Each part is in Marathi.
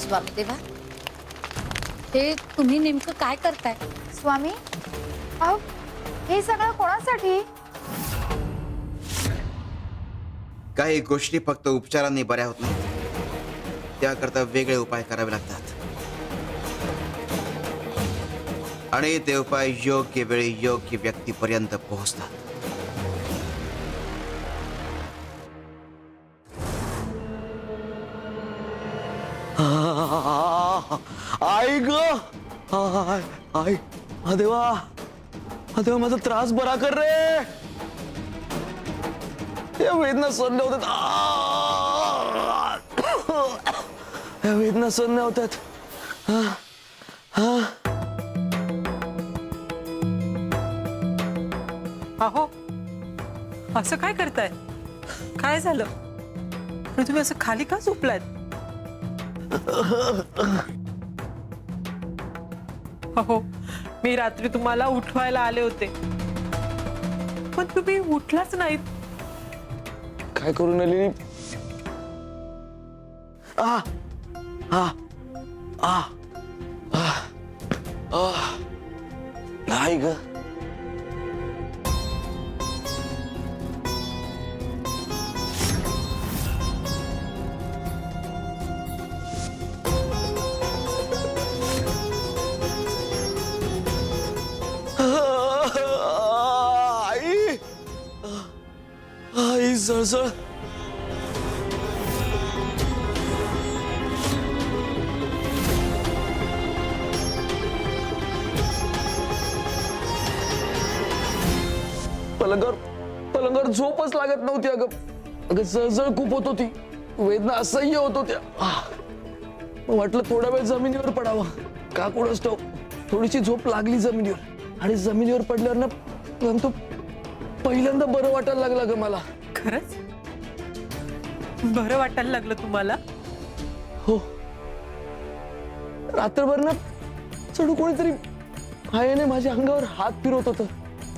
स्वामीदेवा, हे तुम्ही नेमकं काय करताय? स्वामी, अहो हे सगळं कोणासाठी? काही गोष्टी फक्त उपचारांनी बऱ्या होत नाहीत, त्याकरता वेगळे उपाय करावे लागतात आणि ते उपाय योग्य वेळी योग्य व्यक्तीपर्यंत पोहोचतात. आई ग, आई, देवा, देवा, माझा त्रास बरा कर रे. या वेदना सहन नाही होतात. या वेदना सहन नाही होतात. अहो, असं काय करताय? काय झालं? आणि तुम्ही असं खाली का झोपलात? अहो, मी रात्री तुम्हाला उठवायला आले होते, पण तुम्ही उठलाच नाहीत. काय करू नलिनी? नाही ग. आई, आई जळजळ. पलंगावर झोपच लागत नव्हती. अगं जळजळ खूप होत होती, वेदना असह्य होत होत्या. वाटलं थोडा वेळ जमिनीवर पडावं, का कोणास ठाऊक थोडीशी झोप लागली जमिनीवर, आणि जमिनीवर पडल्यावर ना परंतु पहिल्यांदा बरं वाटायला लागलं ग मला. खरंच बरं वाटायला लागलं तुम्हाला? हो, रात्रभर ना चढू कोणीतरी पायाने माझ्या अंगावर हात फिरवत होतं,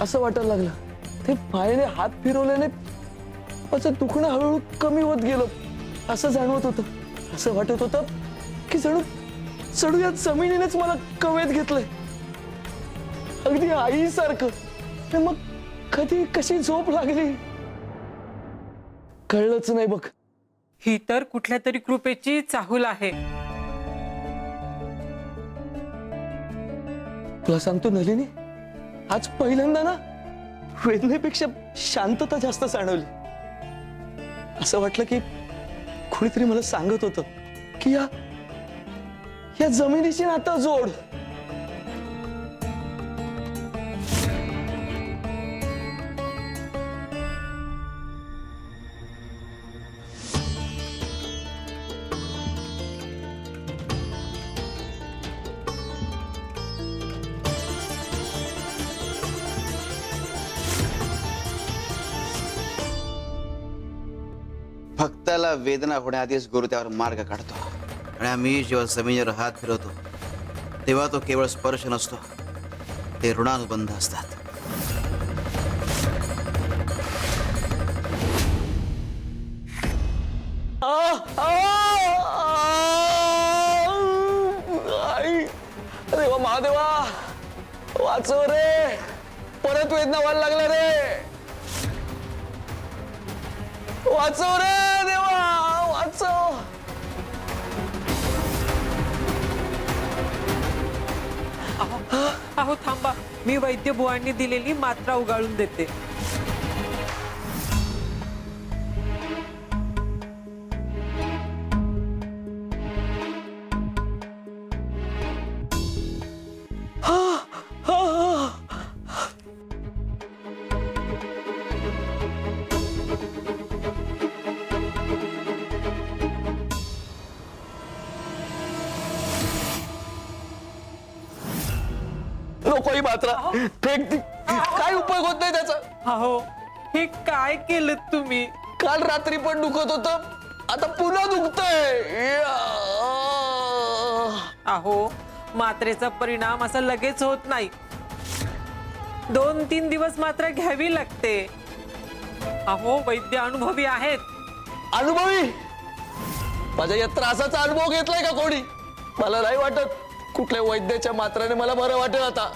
असं वाटायला लागलं. ते पायाने हात फिरवल्याने माझं दुखणं हळूहळू कमी होत गेलं, असं जाणवत होतं. असं वाटत होतं की जणू या जमिनीनेच मला कवेत घेतलंय, अगदी आईसारखं. मग कधी कशी झोप लागली कळलंच नाही बघ. ही तर कुठल्या तरी कृपेची चाहूल आहे. तुला सांगतो नलिनी, आज पहिल्यांदा ना वेदनेपेक्षा शांतता जास्त जाणवली. असं वाटलं की कोणीतरी मला सांगत होतं की या जमिनीची नातं जोड. भक्ताला वेदना होण्याआधीच गुरु त्यावर मार्ग काढतो, आणि आम्ही जेव्हा जमिनीवर हात फिरवतो तेव्हा तो केवळ स्पर्श नसतो, ते ऋणानुबंध असतात. आई, देवा, महादेवा, वाचव रे, परत वेदना व्हायला लागल्या रे. वाचव रे देवा, वाचव. अहो थांबा, मी वैद्य बुवांनी दिलेली मात्रा उगाळून देते. नको ही मात्रा, फेक ती. काय उपयोग होत नाही त्याचा. अहो, हे काय केलं तुम्ही? काल रात्री पण दुखत होतं, आता पुन्हा दुखतंय. अहो, मात्रेचा परिणाम असा लगेच होत नाही, 2-3 दिवस मात्रा घ्यावी लागते. अहो, वैद्य अनुभवी आहेत. अनुभवी? माझ्या या त्रासाचा अनुभव घेतलाय का कोणी? मला नाही वाटत कुठल्या वैद्याच्या मात्राने मला बरं वाटेल आता.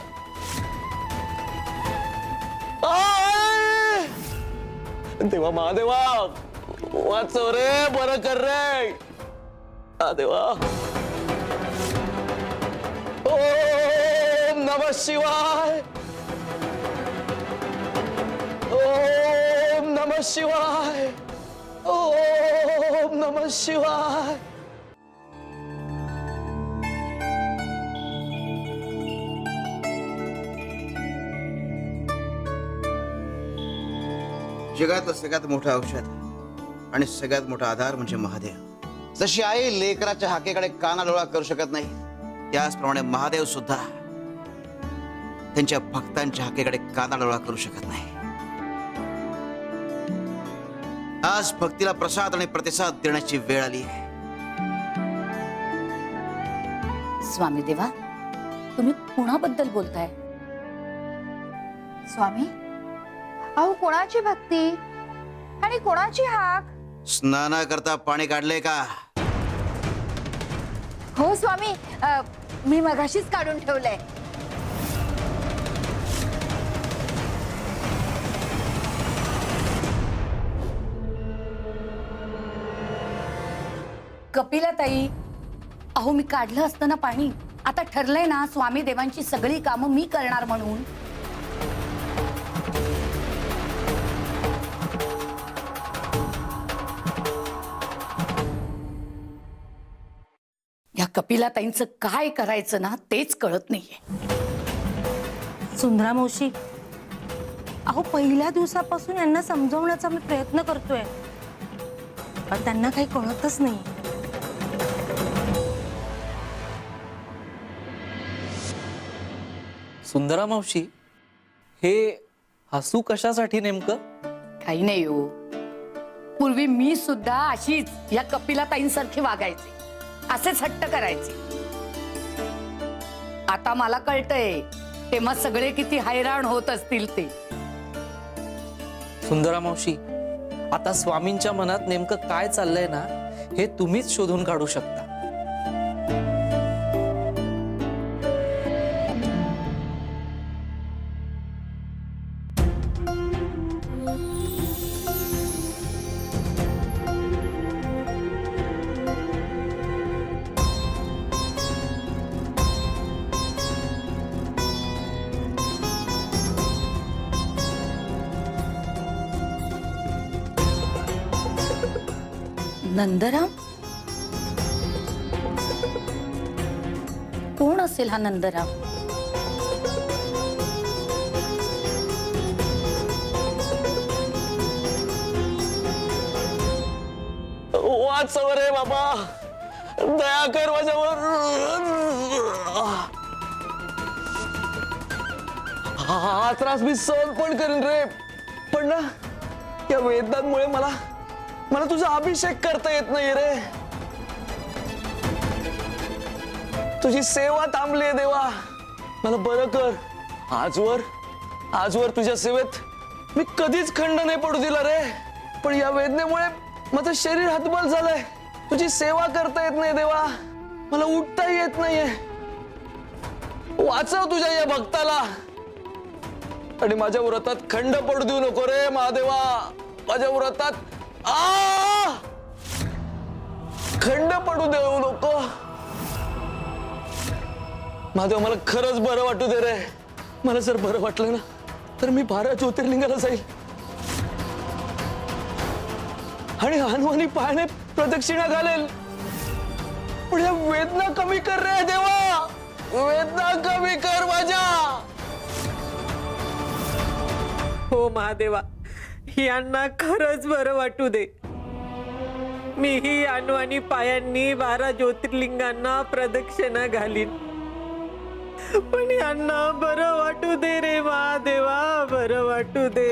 आय! देवा महादेवा वाचव रे, बरं कर रे. देवा. ओम नमः शिवाय. ओम नमः शिवाय. ओम नमः शिवाय. जगातलं सगळ्यात मोठं औषध आणि सगळ्यात मोठा आधार म्हणजे महादेव. जशी आई लेकराच्या हाकेकडे कानाडोळा करू शकत नाही, त्याचप्रमाणे महादेव सुद्धा त्यांच्या भक्तांच्या हाकेकडे कानाडोळा करू शकत नाही. आज भक्तीला प्रसाद आणि प्रतिसाद देण्याची वेळ आली आहे. स्वामी देवा, तुम्ही कुणाबद्दल बोलताय? स्वामी, अहो कोणाची भक्ती आणि कोणाची हाक? स्नानाकरता पाणी काढले का? हो स्वामी, मी मगाशीच काढून ठेवलंय. कपिलाताई, अहो मी काढलं असतं ना पाणी. आता ठरलंय ना स्वामी देवांची सगळी कामं मी करणार म्हणून. या कपिलाताईंचं काय करायचं ना तेच कळत नाहीये. सुंदरा मावशी, अहो पहिल्या दिवसापासून यांना समजवण्याचा मी प्रयत्न करतोय, पण त्यांना काही कळतच नाही. सुंदरा मावशी, हे हसू कशासाठी नेमकं? काही नाही हो. पूर्वी मी सुद्धा अशीच या कपिलाताईंसारखी वागायचे, असेच हट्ट करायचे. आता मला कळतंय तेव्हा सगळे किती हैराण होत असतील ते. सुंदरा मावशी, आता स्वामींच्या मनात नेमकं काय चाललंय ना, हे तुम्हीच शोधून काढू शकता. नंदराम? कोण असेल हा नंदराम? वाचव रे बाबा, दया कर माझ्यावर. हा त्रास मी सहन पण करीन रे, पण ना या वेदनांमुळे मला तुझा अभिषेक करता येत नाही रे. तुझी सेवा थांबली देवा, मला बरं कर. आजवर तुझ्या सेवेत मी कधीच खंड नाही पडू दिला रे, पण या वेदनेमुळे माझं शरीर हतबल झालंय. तुझी सेवा करता येत नाही देवा, मला उठता येत नाहीये. वाचव तुझ्या या भक्ताला आणि माझ्या व्रतात खंड पडू देऊ नको रे महादेवा. माझ्या व्रतात खंड पडू देऊ नको महादेव. मला खरंच बरं वाटू दे रे. मला जर बरं वाटलं ना तर मी 12 ज्योतिर्लिंगाला जाईल आणि हनुमानी पायाने प्रदक्षिणा घालेल. पण या वेदना कमी कर रे देवा, वेदना कमी कर माझ्या. हो महादेवा, यांना खरंच बरं वाटू दे. मीही अनु आणि पायांनी 12 ज्योतिर्लिंगांना प्रदक्षिणा घालीन, पण यांना बरं वाटू दे रे महादेवा, बरं वाटू दे.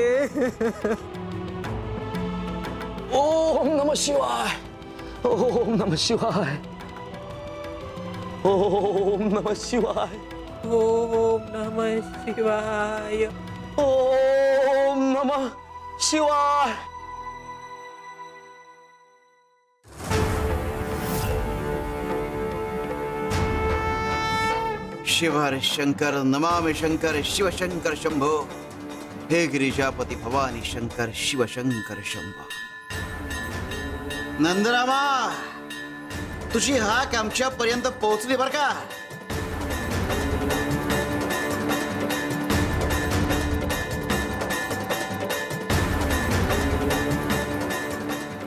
ओम नमः शिवाय. ओम नमः शिवाय. ओम नमः शिवाय. ओम नमः शिवाय. ओम नमः शिवाय. शिव हर शंकर नमामि शंकर शिव शंकर शंभो हे गिरिजापती भवानी शंकर शिव शंकर शंभो. नंदरामा, तुझी हाक आमच्यापर्यंत पोहोचली बर का.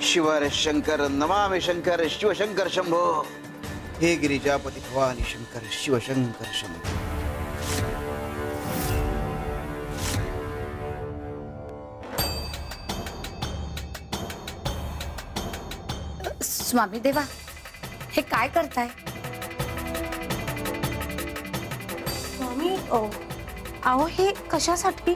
शिव हर शंकर नमामि शंकर शिव शंकर शंभो हे गिरिजापती भवानी शंकर शिव शंकर शंभो. स्वामी देवा, हे काय करताय? स्वामी अहो हे कशासाठी?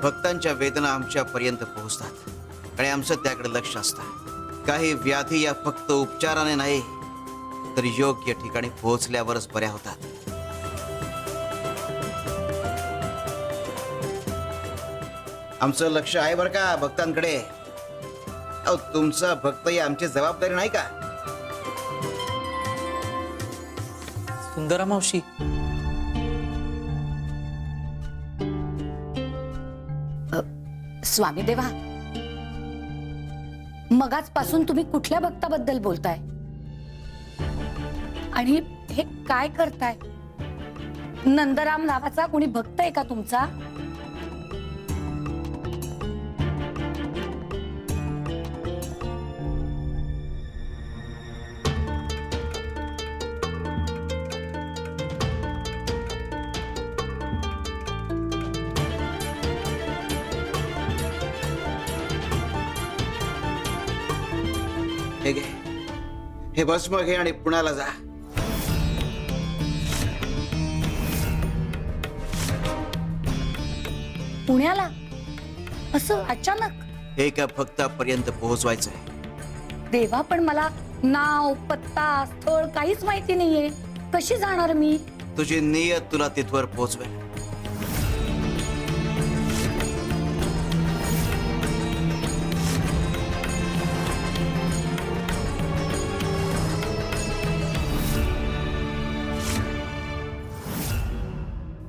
भक्तांच्या वेदना आमच्यापर्यंत पोहोचतात आणि आमचं त्याकडे लक्ष असतं. काही व्याधी या फक्त उपचाराने नाही तर योग्य ठिकाणी पोहोचल्यावरच बऱ्या होतात. आमचं लक्ष आहे बरं का भक्तांकडे. अहो, तुमचा भक्त ही आमची जबाबदारी नाही का? सुंदरा मावशी, स्वामी देवा, मगाचपासून तुम्ही कुठल्या भक्ताबद्दल बोलताय आणि हे काय करताय? नंदराम नावाचा कोणी भक्त आहे का तुमचा? हे घे, हे भस्म घे आणि पुण्याला जा. पुण्याला? असं अचानक? एका भक्तापर्यंत पोहोचवायचंय. देवा, पण मला नाव, पत्ता, स्थळ काहीच माहिती नाहीये. कशी जाणार मी? तुझी नियत तुला तिथवर पोहोचवेल.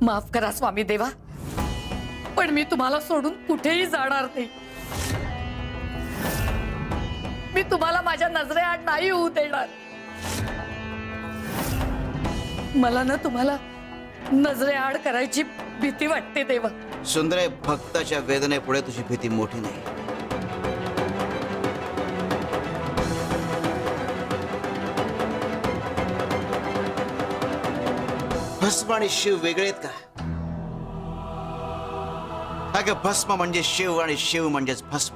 माफ करा स्वामी देवा, पण मी तुम्हाला सोडून कुठेही जाणार नाही. मी तुम्हाला माझ्या नजरेआड नाही होऊ देणार. मला ना तुम्हाला नजरेआड करायची भीती वाटते देवा. सुंदरे, भक्ताच्या वेदनेपुढे तुझी भीती मोठी नाही. भस्म आणि शिव वेगळे आहेत का? अगं, भस्म म्हणजे शिव आणि शिव म्हणजेच भस्म.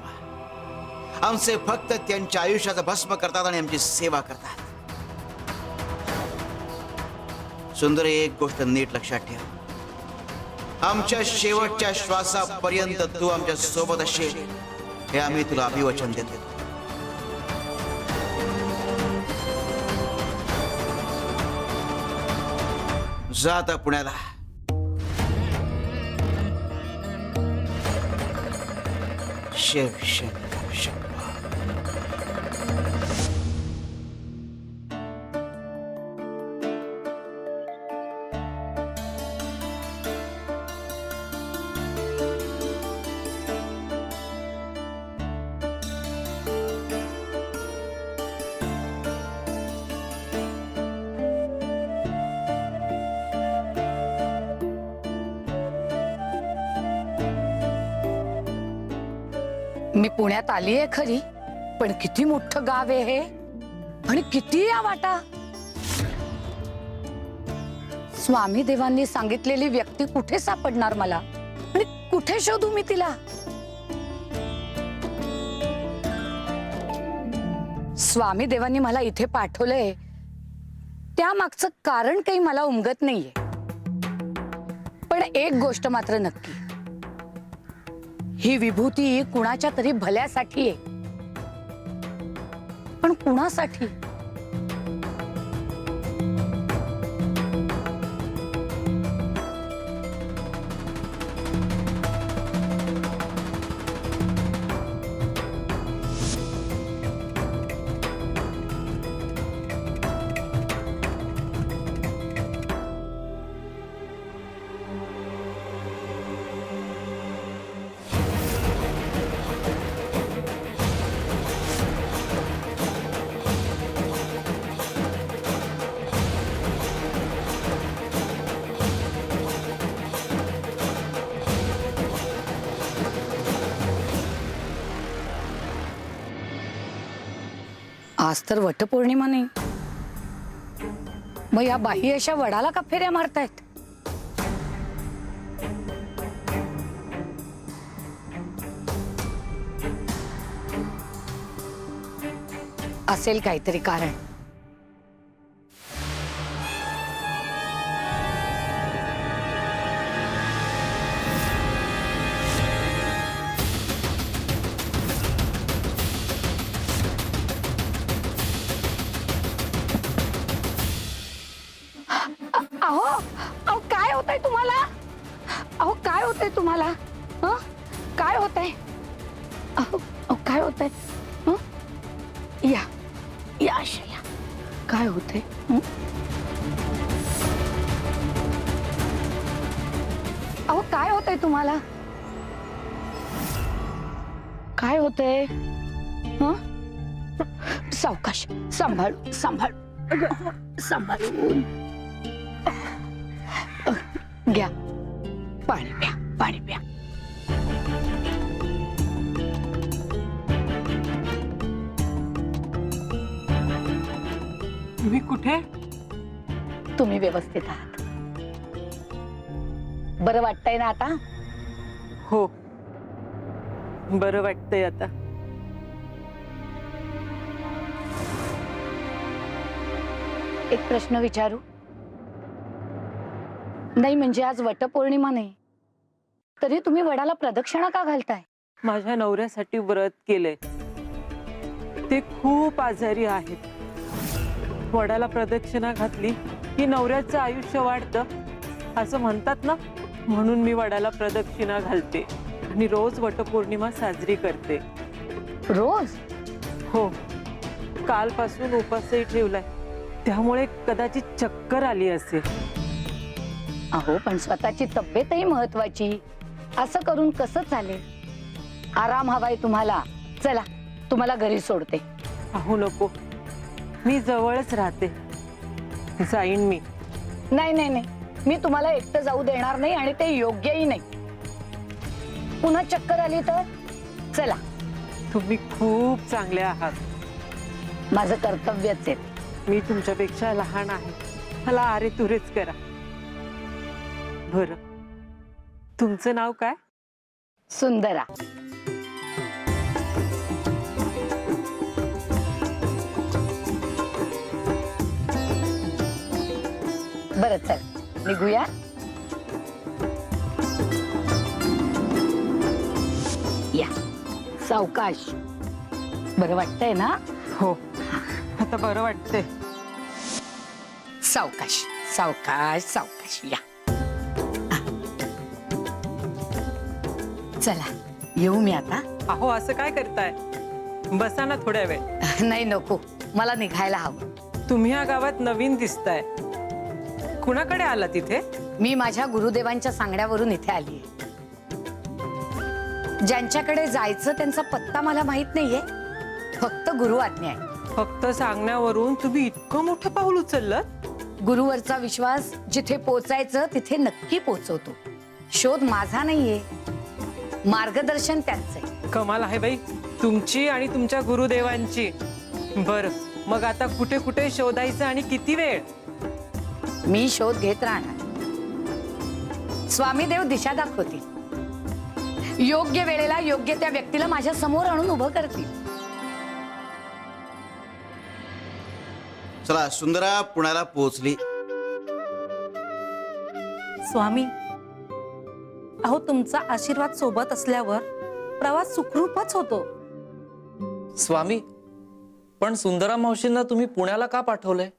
आमचे भक्त त्यांच्या आयुष्याचं भस्म करतात आणि आमची सेवा करतात. सुंदरे, एक गोष्ट नीट लक्षात ठेव. आमच्या शेवटच्या श्वासापर्यंत तू आमच्या सोबत असशील हे आम्ही तुला अभिवचन देतो. जा आता पुण्याला. शिव शंकर शंभो. मी पुण्यात आली आहे खरी, पण किती मोठं गाव आहे हे, आणि किती या वाटा. स्वामी देवांनी सांगितलेली व्यक्ती कुठे सापडणार मला, आणि कुठे शोधू मी तिला. स्वामी देवांनी मला इथे पाठवलंय, त्या मागचं कारण काही मला उमगत नाहीये. पण एक गोष्ट मात्र नक्की, ही विभूती कुणाच्या तरी भल्यासाठी आहे. पण कुणासाठी? आज तर वटपौर्णिमा नाही, मग या बाई अशा वडाला का फेऱ्या मारतायत? असेल काहीतरी कारण. अहो अहो काय होतंय तुम्हाला? अहो काय होतंय तुम्हाला? हं? काय होतंय? अहो अहो काय होतंय? हं? या या अशा या. काय होतंय? हं? अहो काय होतंय तुम्हाला? काय होतंय? हं? सावकाश, सांभाळ सांभाळ सांभाळून घ्या. पाणी प्या, पाणी प्या. तुम्ही कुठे? तुम्ही व्यवस्थित आहात? बरं वाटतंय ना आता? हो, बरं वाटतंय आता. एक प्रश्न विचारू? नाही म्हणजे आज वटपौर्णिमा नाही, तरी तुम्ही वडाला प्रदक्षिणा का घालताय? माझ्या नवऱ्यासाठी व्रत केलंय. ते खूप आजारी आहेत. वडाला प्रदक्षिणा घातली की नवऱ्याचं आयुष्य वाढतं असं म्हणतात ना, म्हणून मी वडाला प्रदक्षिणा घालते आणि रोज वटपौर्णिमा साजरी करते. रोज? हो, कालपासून उपासही ठेवलाय, त्यामुळे कदाचित चक्कर आली असेल. अहो पण स्वतःची तब्येतही महत्वाची. असं करून कसं चालेल? आराम हवाय तुम्हाला. चला तुम्हाला घरी सोडते. अहो नको, मी जवळच राहते, जाईन मी. नाही नाही नाही, मी तुम्हाला एकटं जाऊ देणार नाही, आणि ते योग्यही नाही. पुन्हा चक्कर आली तर? चला. तुम्ही खूप चांगले आहात. माझं कर्तव्यच आहे. मी तुमच्यापेक्षा लहान आहे, मला आरे तुरेच करा. बरं, तुमचं नाव काय? सुंदरा. बरं चल निघूया. या सावकाश. बरं वाटतंय ना? हो, आता बरं वाटतंय. सावकाश सावकाश सावकाश. या चला येऊ मी आता. अहो असं काय करताय? बसा ना थोड्या वेळ. नाही नको, मला निघायला हवं. तुम्ही या गावात नवीन दिसताय, कुणाकडे आला तिथे? मी माझ्या गुरुदेवांच्या सांगण्यावरून इथे आली आहे. ज्यांच्याकडे जायचं त्यांचा पत्ता मला माहित नाहीये, फक्त गुरु आज्ञा आहे. फक्त सांगण्यावरून तुम्ही इतकं मोठं पाऊल उचललं? गुरुवरचा विश्वास जिथे पोचायचं तिथे नक्की पोचवतो. शोध माझा नाहीये, मार्गदर्शन त्यांचं आहे. कमाल आहे बाई तुमची आणि तुमच्या गुरुदेवांची. बर, मग आता कुठे कुठे शोधायचं आणि किती वेळ? मी शोध घेत राहणार. स्वामी देव दिशा दाखवतील. योग्य वेळेला योग्य त्या व्यक्तीला माझ्या समोर आणून उभं करतील. चला, सुंदरा पुण्याला पोहोचली. स्वामी, अहो तुमचा आशीर्वाद सोबत असल्यावर प्रवास सुखरूपच होतो. स्वामी, पण सुंदरा मावशींना तुम्ही पुण्याला का पाठवलंय?